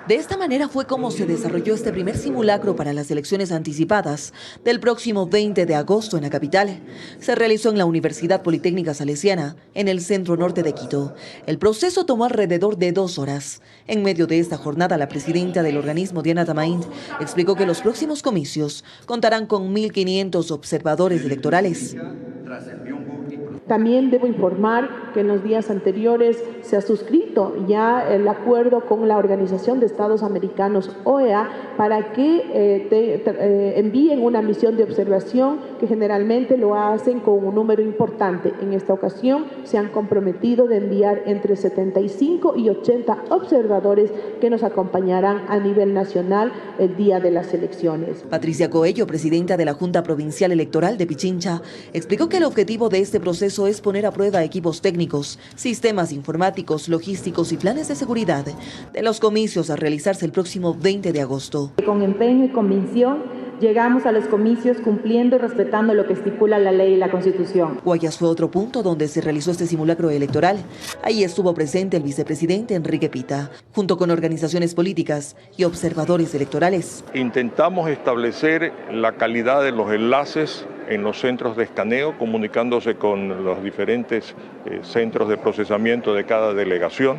De esta manera fue como se desarrolló este primer simulacro para las elecciones anticipadas del próximo 20 de agosto en la capital. Se realizó en la Universidad Politécnica Salesiana, en el centro norte de Quito. El proceso tomó alrededor de 2 horas. En medio de esta jornada, la presidenta del organismo, Diana Tamaint, explicó que los próximos comicios contarán con 1.500 observadores electorales. También debo informar que en los días anteriores se ha suscrito ya el acuerdo con la Organización de Estados Americanos, OEA, para que envíen una misión de observación que generalmente lo hacen con un número importante. En esta ocasión se han comprometido de enviar entre 75 y 80 observadores que nos acompañarán a nivel nacional el día de las elecciones. Patricia Coello, presidenta de la Junta Provincial Electoral de Pichincha, explicó que el objetivo de este proceso es poner a prueba equipos técnicos, sistemas informáticos, logísticos y planes de seguridad de los comicios a realizarse el próximo 20 de agosto. Con empeño y convicción llegamos a los comicios cumpliendo y respetando lo que estipula la ley y la Constitución. Guayas fue otro punto donde se realizó este simulacro electoral. Ahí estuvo presente el vicepresidente Enrique Pita, junto con organizaciones políticas y observadores electorales. Intentamos establecer la calidad de los enlaces en los centros de escaneo, comunicándose con los diferentes centros de procesamiento de cada delegación.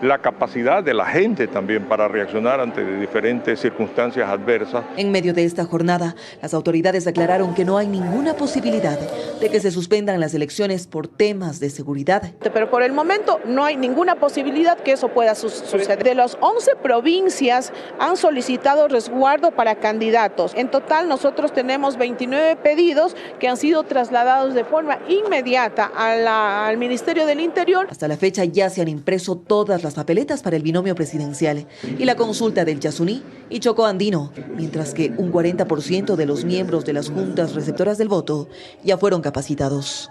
La capacidad de la gente también para reaccionar ante diferentes circunstancias adversas. En medio de esta jornada, las autoridades aclararon que no hay ninguna posibilidad de que se suspendan las elecciones por temas de seguridad. Pero por el momento no hay ninguna posibilidad que eso pueda suceder. De las 11 provincias han solicitado resguardo para candidatos. En total nosotros tenemos 29 pedidos que han sido trasladados de forma inmediata al Ministerio del Interior. Hasta la fecha ya se han impreso todas las papeletas para el binomio presidencial y la consulta del Yasuní y Chocó Andino, mientras que un 40% de los miembros de las juntas receptoras del voto ya fueron capacitados.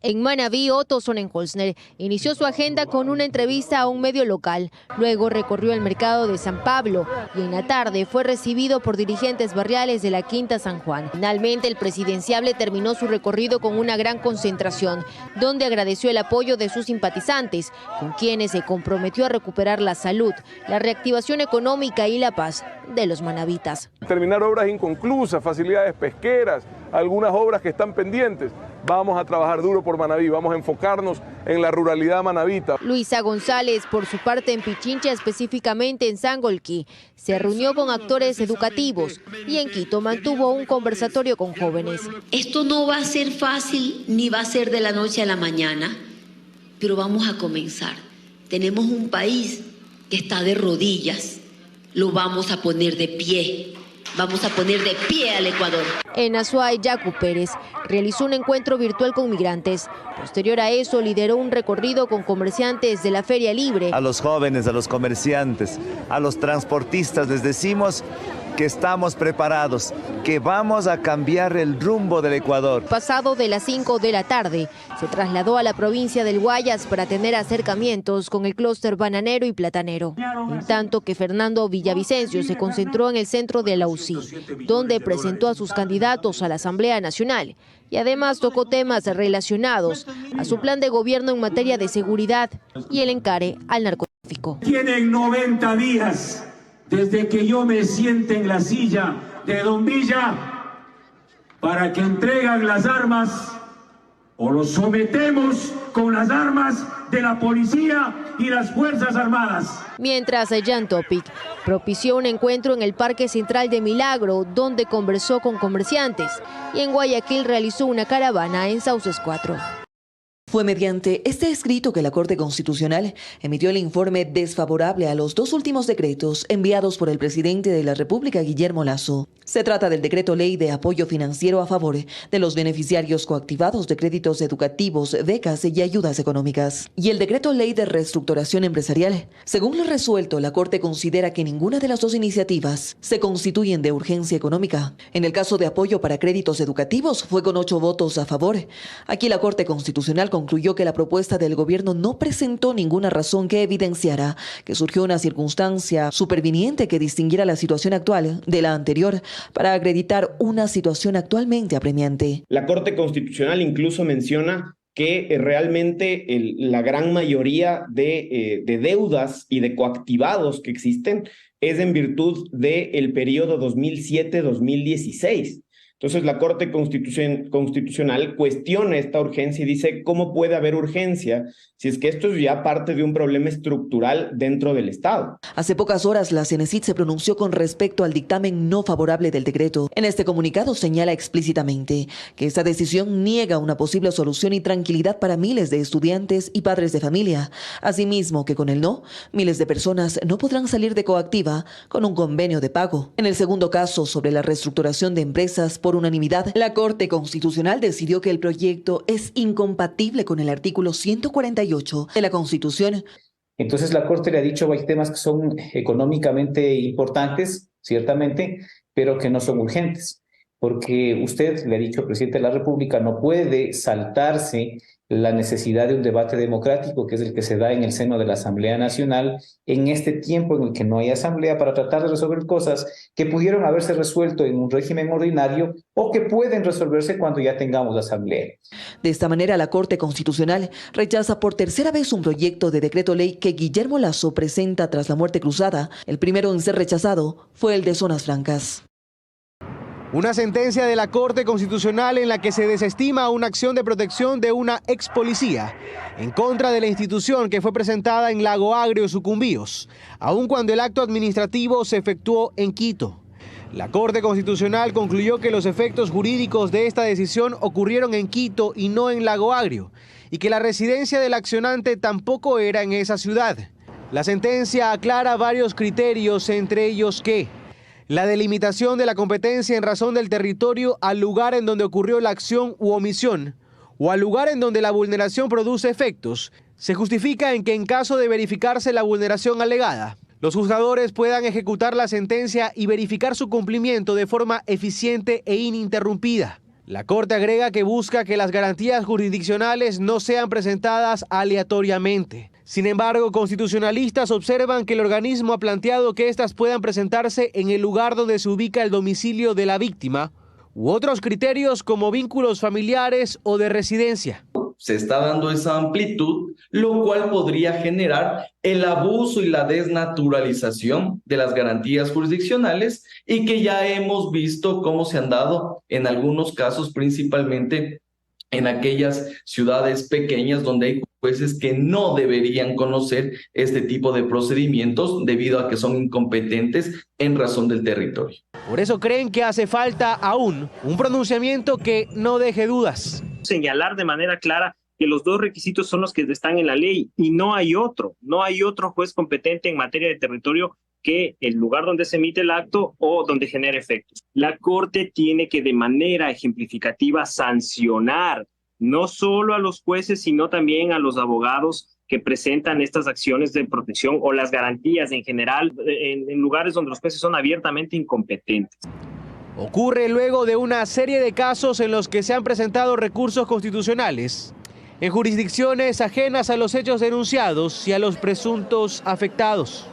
En Manabí, Otto Sonnenholzner inició su agenda con una entrevista a un medio local. Luego recorrió el mercado de San Pablo y en la tarde fue recibido por dirigentes barriales de la Quinta San Juan. Finalmente, el presidenciable terminó su recorrido con una gran concentración, donde agradeció el apoyo de sus simpatizantes, con quienes se comprometió a recuperar la salud, la reactivación económica y la paz de los manabitas. Terminar obras inconclusas, facilidades pesqueras, algunas obras que están pendientes. Vamos a trabajar duro por Manabí, vamos a enfocarnos en la ruralidad manabita. Luisa González, por su parte en Pichincha, específicamente en Sangolquí, se reunió con actores educativos y en Quito mantuvo un conversatorio con jóvenes. Esto no va a ser fácil ni va a ser de la noche a la mañana, pero vamos a comenzar. Tenemos un país que está de rodillas, lo vamos a poner de pie. Vamos a poner de pie al Ecuador. En Azuay, Yacu Pérez realizó un encuentro virtual con migrantes. Posterior a eso, lideró un recorrido con comerciantes de la Feria Libre. A los jóvenes, a los comerciantes, a los transportistas les decimos que estamos preparados, que vamos a cambiar el rumbo del Ecuador. Pasado de las 5 de la tarde, se trasladó a la provincia del Guayas para tener acercamientos con el clúster bananero y platanero. En tanto que Fernando Villavicencio se concentró en el centro de la UCI, donde presentó a sus candidatos a la Asamblea Nacional y además tocó temas relacionados a su plan de gobierno en materia de seguridad y el encare al narcotráfico. Tienen 90 días desde que yo me siente en la silla de Don Villa para que entregan las armas o los sometemos con las armas de la policía y las Fuerzas Armadas. Mientras Jan Topic propició un encuentro en el Parque Central de Milagro, donde conversó con comerciantes, y en Guayaquil realizó una caravana en Sauces 4. Fue mediante este escrito que la Corte Constitucional emitió el informe desfavorable a los 2 últimos decretos enviados por el presidente de la República, Guillermo Lasso. Se trata del Decreto Ley de Apoyo Financiero a favor de los beneficiarios coactivados de créditos educativos, becas y ayudas económicas, y el Decreto Ley de Reestructuración Empresarial. Según lo resuelto, la Corte considera que ninguna de las 2 iniciativas se constituyen de urgencia económica. En el caso de apoyo para créditos educativos, fue con 8 votos a favor. Aquí la Corte Constitucional concluyó que la propuesta del gobierno no presentó ninguna razón que evidenciara que surgió una circunstancia superviniente que distinguiera la situación actual de la anterior para acreditar una situación actualmente apremiante. La Corte Constitucional incluso menciona que realmente la gran mayoría de deudas y de coactivados que existen es en virtud del periodo 2007-2016. Entonces la Corte Constitucional cuestiona esta urgencia y dice, ¿cómo puede haber urgencia si es que esto es ya parte de un problema estructural dentro del Estado? Hace pocas horas la CENESID se pronunció con respecto al dictamen no favorable del decreto. En este comunicado señala explícitamente que esta decisión niega una posible solución y tranquilidad para miles de estudiantes y padres de familia. Asimismo que con el no, miles de personas no podrán salir de Coactiva con un convenio de pago. En el segundo caso, sobre la reestructuración de empresas, por unanimidad, la Corte Constitucional decidió que el proyecto es incompatible con el artículo 148 de la Constitución. Entonces la Corte le ha dicho, hay temas que son económicamente importantes, ciertamente, pero que no son urgentes, porque usted, le ha dicho al presidente de la República, no puede saltarse la necesidad de un debate democrático, que es el que se da en el seno de la Asamblea Nacional, en este tiempo en el que no hay asamblea, para tratar de resolver cosas que pudieron haberse resuelto en un régimen ordinario o que pueden resolverse cuando ya tengamos asamblea. De esta manera, la Corte Constitucional rechaza por tercera vez un proyecto de decreto ley que Guillermo Lasso presenta tras la muerte cruzada. El primero en ser rechazado fue el de Zonas Francas. Una sentencia de la Corte Constitucional en la que se desestima una acción de protección de una ex policía en contra de la institución que fue presentada en Lago Agrio, Sucumbíos, aun cuando el acto administrativo se efectuó en Quito. La Corte Constitucional concluyó que los efectos jurídicos de esta decisión ocurrieron en Quito y no en Lago Agrio, y que la residencia del accionante tampoco era en esa ciudad. La sentencia aclara varios criterios, entre ellos que la delimitación de la competencia en razón del territorio al lugar en donde ocurrió la acción u omisión, o al lugar en donde la vulneración produce efectos, se justifica en que en caso de verificarse la vulneración alegada, los juzgadores puedan ejecutar la sentencia y verificar su cumplimiento de forma eficiente e ininterrumpida. La Corte agrega que busca que las garantías jurisdiccionales no sean presentadas aleatoriamente. Sin embargo, constitucionalistas observan que el organismo ha planteado que éstas puedan presentarse en el lugar donde se ubica el domicilio de la víctima, u otros criterios como vínculos familiares o de residencia. Se está dando esa amplitud, lo cual podría generar el abuso y la desnaturalización de las garantías jurisdiccionales y que ya hemos visto cómo se han dado en algunos casos, principalmente en aquellas ciudades pequeñas donde hay jueces que no deberían conocer este tipo de procedimientos debido a que son incompetentes en razón del territorio. Por eso creen que hace falta aún un pronunciamiento que no deje dudas. Señalar de manera clara que los dos requisitos son los que están en la ley y no hay otro juez competente en materia de territorio que el lugar donde se emite el acto o donde genera efectos. La Corte tiene que de manera ejemplificativa sancionar no solo a los jueces, sino también a los abogados que presentan estas acciones de protección o las garantías en general en lugares donde los jueces son abiertamente incompetentes. Ocurre luego de una serie de casos en los que se han presentado recursos constitucionales en jurisdicciones ajenas a los hechos denunciados y a los presuntos afectados.